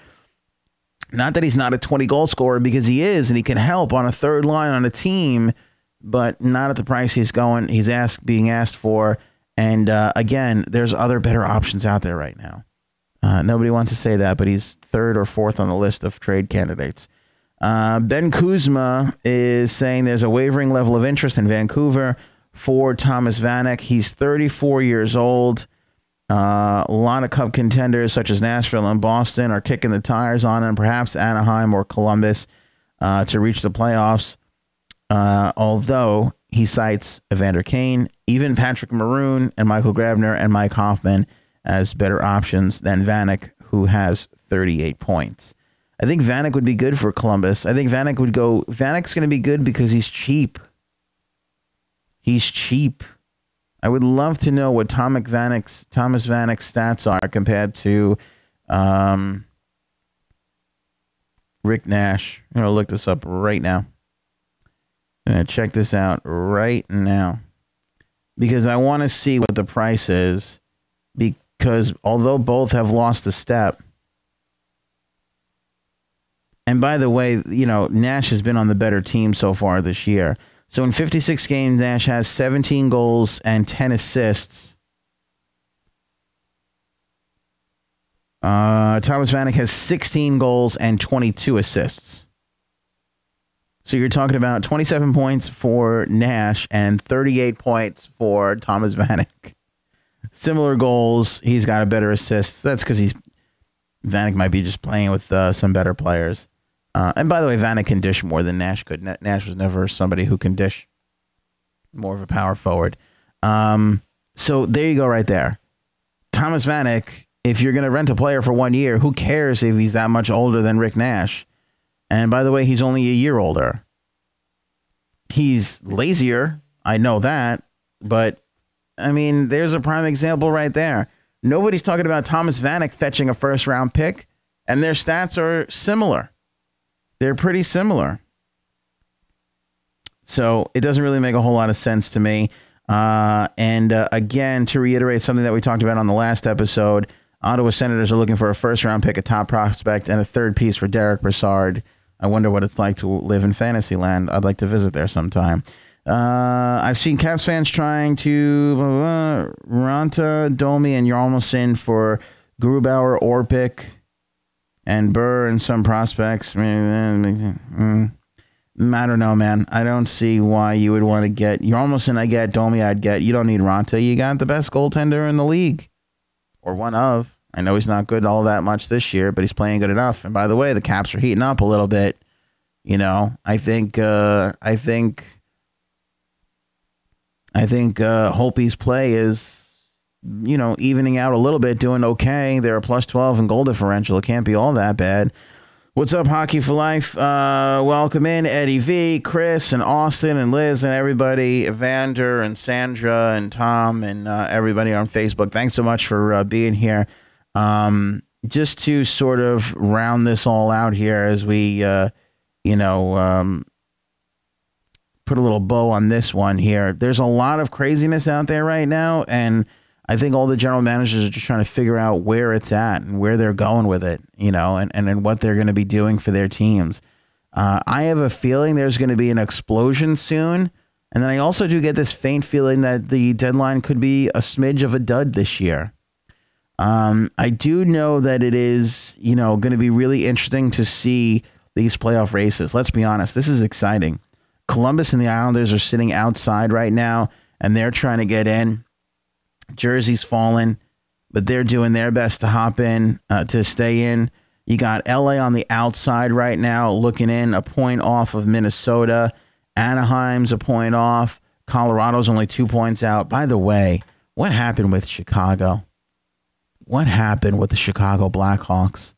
Not that he's not a 20-goal scorer, because he is, and he can help on a third line on a team, but not at the price he's being asked for. And again, there's other better options out there right now. Nobody wants to say that, but he's third or fourth on the list of trade candidates. Ben Kuzma is saying there's a wavering level of interest in Vancouver for Thomas Vanek. He's 34 years old. A lot of cup contenders such as Nashville and Boston are kicking the tires on him, perhaps Anaheim or Columbus to reach the playoffs. Although he cites Evander Kane, even Patrick Maroon and Michael Grabner and Mike Hoffman as better options than Vanek, who has 38 points. I think Vanek would be good for Columbus. I think Vanek's going to be good because he's cheap. He's cheap. I would love to know what Thomas Vanek's stats are compared to Rick Nash. I'm going to look this up right now. I'm going to check this out right now because I want to see what the price is, because although both have lost a step, and by the way, Nash has been on the better team so far this year. So in 56 games, Nash has 17 goals and 10 assists. Thomas Vanek has 16 goals and 22 assists. So you're talking about 27 points for Nash and 38 points for Thomas Vanek. Similar goals. He's got a better assists. That's because Vanek might be just playing with some better players. And by the way, Vanek can dish more than Nash could. Nash was never somebody who can dish. More of a power forward. So there you go right there. Thomas Vanek, if you're going to rent a player for 1 year, who cares if he's that much older than Rick Nash? And by the way, he's only a year older. He's lazier. I know that. But, I mean, there's a prime example right there. Nobody's talking about Thomas Vanek fetching a first-round pick, and their stats are similar. They're pretty similar. So it doesn't really make a whole lot of sense to me. Again, to reiterate something that we talked about on the last episode, Ottawa Senators are looking for a first-round pick, a top prospect, and a third piece for Derek Brassard. I wonder what it's like to live in Fantasyland. I'd like to visit there sometime. I've seen Caps fans trying to Ranta, Domi, and Yarmelson for Grubauer, Orpik, and Burr, and some prospects. I don't know, man. I don't see why you would want to get Yarmelson. I get Domi. I'd get. You don't need Ranta. You got the best goaltender in the league, or one of. I know he's not good all that much this year, but he's playing good enough. And by the way, the Caps are heating up a little bit. You know, I think Holtby's play is, you know, evening out a little bit, doing okay. They're a +12 in goal differential. It can't be all that bad. What's up, Hockey for Life? Welcome in, Eddie V, Chris, and Austin, and Liz, and everybody, Evander, and Sandra, and Tom, and everybody on Facebook. Thanks so much for being here. Just to sort of round this all out here as we, put a little bow on this one here. There's a lot of craziness out there right now, and I think all the general managers are just trying to figure out where it's at and where they're going with it, and what they're going to be doing for their teams. I have a feeling there's going to be an explosion soon. And then I also do get this faint feeling that the deadline could be a smidge of a dud this year. I do know that it is, going to be really interesting to see these playoff races. Let's be honest. This is exciting. Columbus and the Islanders are sitting outside right now, and they're trying to get in. Jersey's fallen, but they're doing their best to hop in, to stay in. You got LA on the outside right now, looking in, a point off of Minnesota. Anaheim's a point off. Colorado's only 2 points out. By the way, what happened with Chicago? What happened with the Chicago Blackhawks?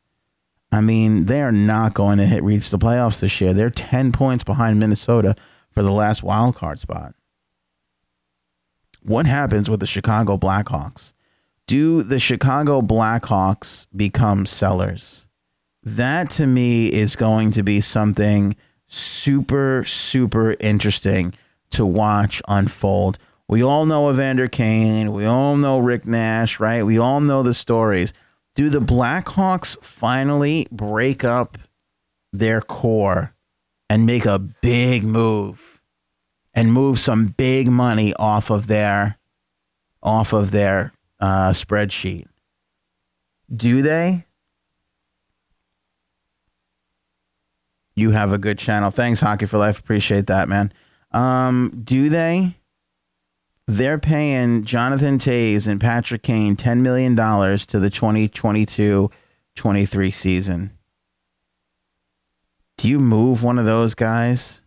I mean, they are not going to reach the playoffs this year. They're 10 points behind Minnesota for the last wild card spot. What happens with the Chicago Blackhawks? Do the Chicago Blackhawks become sellers? That, to me, is going to be something super, super interesting to watch unfold. We all know Evander Kane. We all know Rick Nash, right? We all know the stories. Do the Blackhawks finally break up their core and make a big move? And move some big money off of their spreadsheet. Do they? You have a good channel. Thanks, Hockey for Life. Appreciate that, man. Do they? They're paying Jonathan Toews and Patrick Kane $10 million to the 2022-23 season. Do you move one of those guys?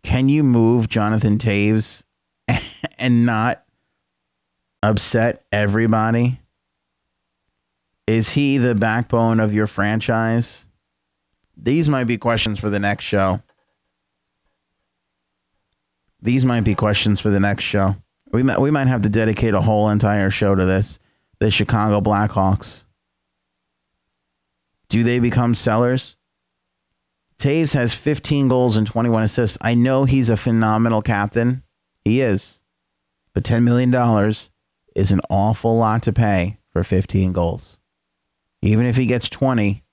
Can you move Jonathan Toews and not upset everybody? Is he the backbone of your franchise? These might be questions for the next show. We might have to dedicate a whole entire show to this. The Chicago Blackhawks. Do they become sellers? Toews has 15 goals and 21 assists. I know he's a phenomenal captain. He is. But $10 million is an awful lot to pay for 15 goals. Even if he gets 20,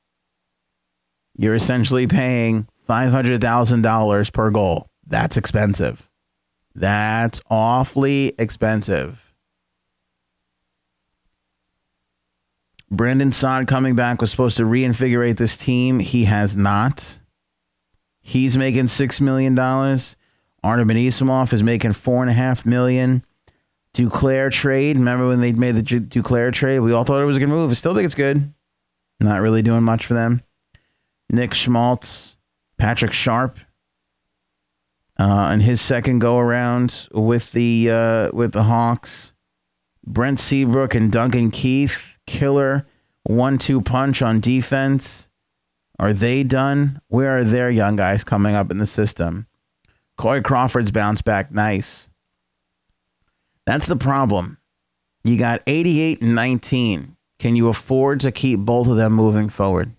you're essentially paying $500,000 per goal. That's expensive. That's awfully expensive. Brendan Saad coming back was supposed to reinvigorate this team. He has not. He's making $6 million. Artem Anisimov is making $4.5 million. Duclair trade. Remember when they made the Duclair trade? We all thought it was a good move. I still think it's good. Not really doing much for them. Nick Schmaltz, Patrick Sharp, and his second go around with the Hawks. Brent Seabrook and Duncan Keith, killer 1-2 punch on defense. Are they done? Where are their young guys coming up in the system? Corey Crawford's bounced back nice. That's the problem. You got 88 and 19. Can you afford to keep both of them moving forward?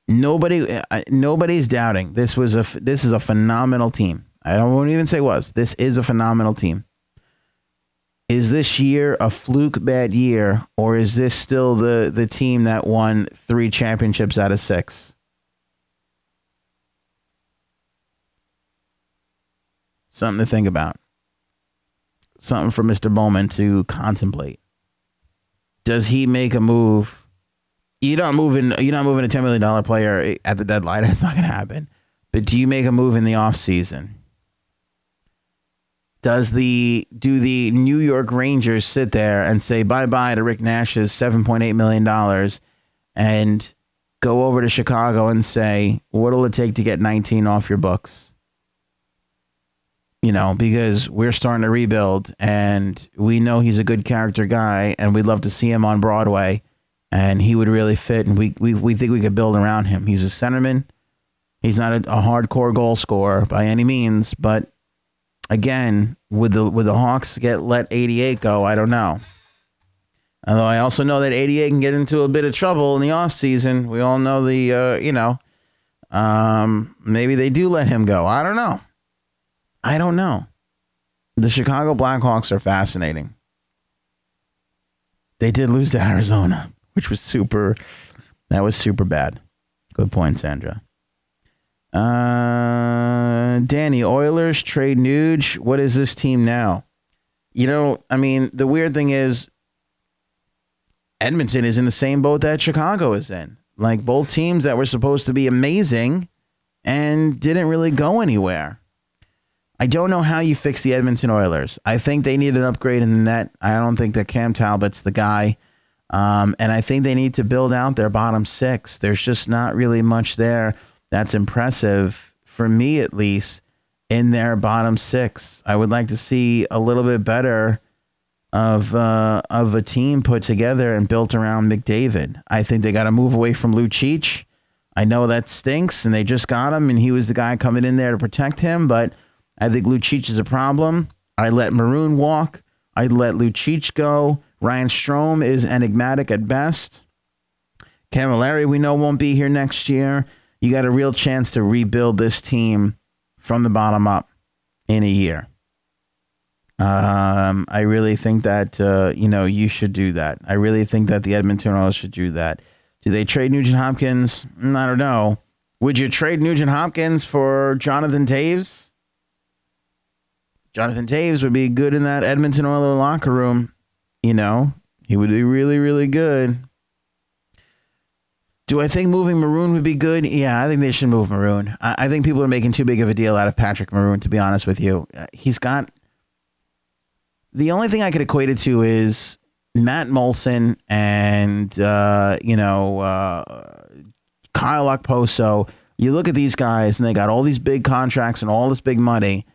Nobody's doubting this is a phenomenal team. Won't even say was. This is a phenomenal team. Is this year a fluke bad year, or is this still the team that won 3 championships out of 6? Something to think about. Something for Mr. Bowman to contemplate. Does he make a move? You're not moving a $10 million player at the deadline. That's not going to happen. But do you make a move in the offseason? Do the New York Rangers sit there and say bye-bye to Rick Nash's $7.8 million and go over to Chicago and say, what'll it take to get 19 off your books? Because we're starting to rebuild, and we know he's a good character guy, and we'd love to see him on Broadway, and he would really fit, and we think we could build around him. He's a centerman. He's not a hardcore goal scorer by any means, but again, would the Hawks let 88 go? I don't know. Although I also know that 88 can get into a bit of trouble in the offseason. We all know maybe they do let him go. I don't know. The Chicago Blackhawks are fascinating. They did lose to Arizona, which was super bad. Good point, Sandra. Danny, Oilers trade Nuge. What is this team now? The weird thing is Edmonton is in the same boat that Chicago is in. Like, both teams that were supposed to be amazing and didn't really go anywhere. I don't know how you fix the Edmonton Oilers. I think they need an upgrade in the net. I don't think that Cam Talbot's the guy. And I think they need to build out their bottom 6. There's just not really much there that's impressive, for me at least, in their bottom 6. I would like to see a little bit better of a team put together and built around McDavid. I think they got to move away from Lucic. I know that stinks, and they just got him, and he was the guy coming in there to protect him, but I think Lucic is a problem. I let Maroon walk. I let Lucic go. Ryan Strome is enigmatic at best. Camilleri, we know, won't be here next year. You got a real chance to rebuild this team from the bottom up in a year. I really think that, you should do that. I really think that the Edmonton Oilers should do that. Do they trade Nugent Hopkins? I don't know. Would you trade Nugent Hopkins for Jonathan Toews? Jonathan Toews would be good in that Edmonton Oilers locker room. He would be really, really good. Do I think moving Maroon would be good? Yeah, I think they should move Maroon. I think people are making too big of a deal out of Patrick Maroon, to be honest with you. He's got... The only thing I could equate it to is Matt Molson and, Kyle Okposo. You look at these guys, and they got all these big contracts and all this big money.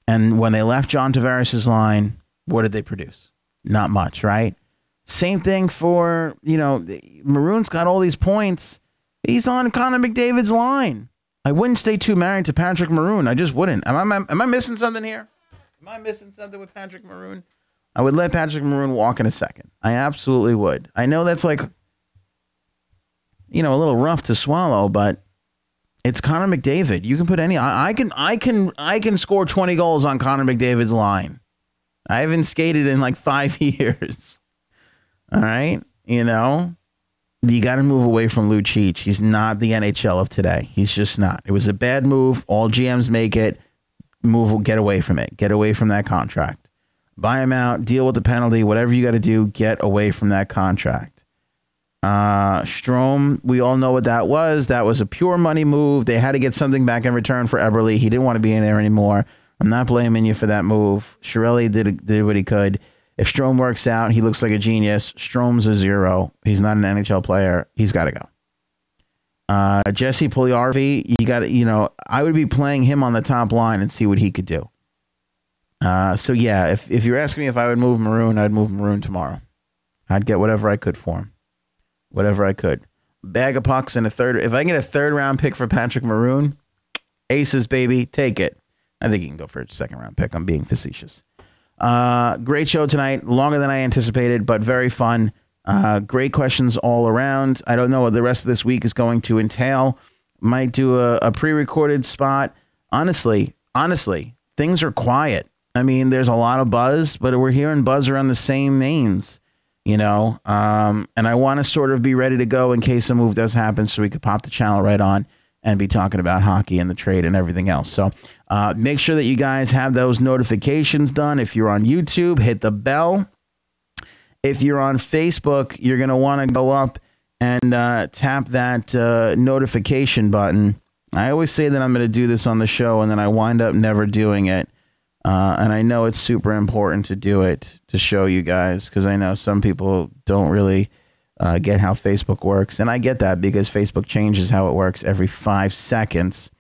And when they left John Tavares' line, what did they produce? Not much, right? Same thing for, Maroon's got all these points. He's on Connor McDavid's line. I wouldn't stay too married to Patrick Maroon. I just wouldn't. Am I missing something here? Am I missing something with Patrick Maroon? I would let Patrick Maroon walk in a second. I absolutely would. I know that's like, a little rough to swallow, but it's Connor McDavid. You can put any. I can score 20 goals on Connor McDavid's line. I haven't skated in like 5 years. All right, you got to move away from Lucic. He's not the NHL of today. He's just not. It was a bad move. All GMs make it. Get away from it. Get away from that contract. Buy him out. Deal with the penalty. Whatever you got to do. Get away from that contract. Strome, we all know what that was. That was a pure money move. They had to get something back in return for Eberle. He didn't want to be in there anymore. I'm not blaming you for that move. Chiarelli did what he could. If Strome works out, he looks like a genius. Strome's a 0. He's not an NHL player. He's got to go. Jesse Puljujarvi, I would be playing him on the top line and see what he could do. So yeah, if you're asking me if I would move Maroon, I'd move Maroon tomorrow. I'd get whatever I could for him. Whatever I could. Bag of pucks and a third. If I get a 3rd round pick for Patrick Maroon, aces, baby, take it. I think you can go for a 2nd round pick. I'm being facetious. Great show tonight. Longer than I anticipated, but very fun. Great questions all around. I don't know what the rest of this week is going to entail. Might do a pre-recorded spot. Honestly, things are quiet. I mean, there's a lot of buzz, but we're hearing buzz around the same names, and I want to sort of be ready to go in case a move does happen so we could pop the channel right on and be talking about hockey and the trade and everything else. So make sure that you guys have those notifications done. If you're on YouTube, hit the bell. If you're on Facebook, you're going to want to go up and tap that notification button. I always say that I'm going to do this on the show, and then I wind up never doing it. And I know it's super important to do it to show you guys, because I know some people don't really get how Facebook works. And I get that because Facebook changes how it works every 5 seconds.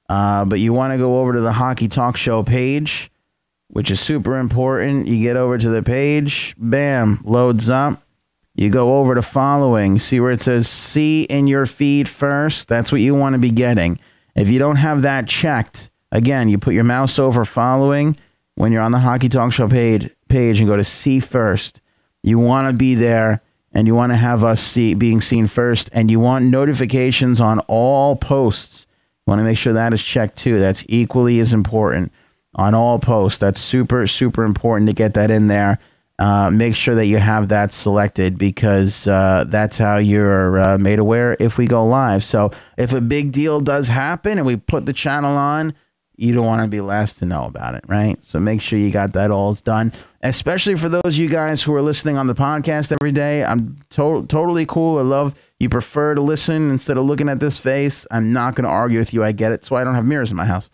But you want to go over to the Hockey Talk Show page, which is super important. You get over to the page, bam, loads up. You go over to following, see where it says see in your feed first. That's what you want to be getting. If you don't have that checked, again, you put your mouse over following when you're on the Hockey Talk Show page and go to see first. You want to be there, and you want to have us being seen first, and you want notifications on all posts. You want to make sure that is checked too. That's equally as important on all posts. That's super, super important to get that in there. Make sure that you have that selected, because that's how you're made aware if we go live. So if a big deal does happen and we put the channel on, you don't want to be last to know about it, right? So make sure you got that all done, especially for those of you guys who are listening on the podcast every day. I'm totally cool. I love you prefer to listen instead of looking at this face. I'm not going to argue with you. I get it. That's why I don't have mirrors in my house.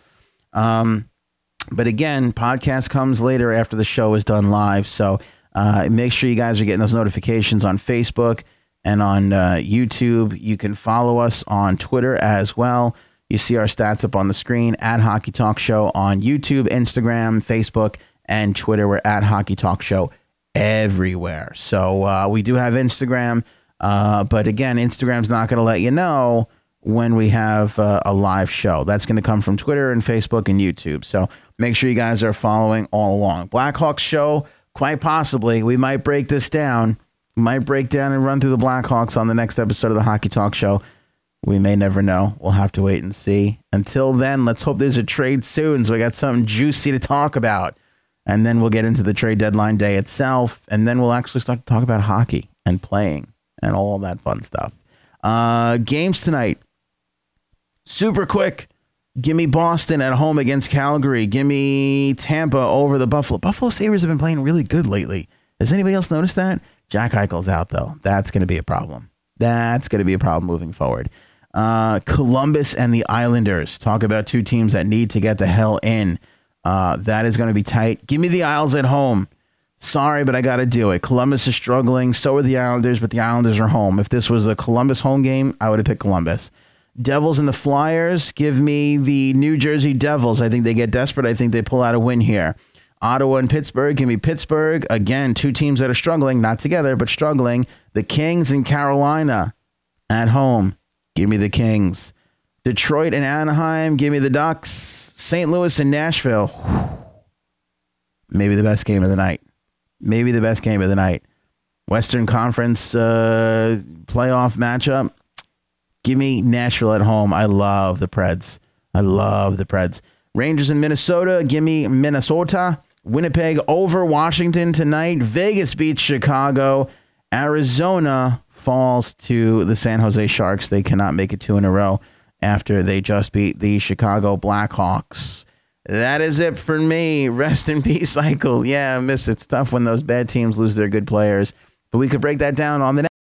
But again, podcast comes later after the show is done live. So make sure you guys are getting those notifications on Facebook and on YouTube. You can follow us on Twitter as well. You see our stats up on the screen at Hockey Talk Show on YouTube, Instagram, Facebook, and Twitter. We're at Hockey Talk Show everywhere. So we do have Instagram, but again, Instagram's not going to let you know when we have a live show. That's going to come from Twitter and Facebook and YouTube. So make sure you guys are following all along. Blackhawks show, quite possibly, we might break this down. We might break down and run through the Blackhawks on the next episode of the Hockey Talk Show. We may never know. We'll have to wait and see. Until then, let's hope there's a trade soon, so we got something juicy to talk about. And then we'll get into the trade deadline day itself, and then we'll actually start to talk about hockey and playing and all that fun stuff. Games tonight. Super quick. Give me Boston at home against Calgary. Give me Tampa over the Buffalo. Buffalo Sabres have been playing really good lately. Has anybody else noticed that? Jack Eichel's out, though. That's going to be a problem. That's going to be a problem moving forward. Columbus and the Islanders. Talk about two teams that need to get the hell in. That is going to be tight. Give me the Isles at home. Sorry, but I got to do it. Columbus is struggling. So are the Islanders, but the Islanders are home. If this was a Columbus home game, I would have picked Columbus. Devils and the Flyers. Give me the New Jersey Devils. I think they get desperate. I think they pull out a win here. Ottawa and Pittsburgh. Give me Pittsburgh. Again, two teams that are struggling. Not together, but struggling. The Kings and Carolina at home. Give me the Kings. Detroit and Anaheim. Give me the Ducks. St. Louis and Nashville. Maybe the best game of the night. Maybe the best game of the night. Western Conference playoff matchup. Give me Nashville at home. I love the Preds. I love the Preds. Rangers in Minnesota. Give me Minnesota. Winnipeg over Washington tonight. Vegas beats Chicago. Arizona falls to the San Jose Sharks. They cannot make it 2 in a row after they just beat the Chicago Blackhawks. That is it for me. Rest in peace, Eichel. Yeah, I miss it. It's tough when those bad teams lose their good players. But we could break that down on the next.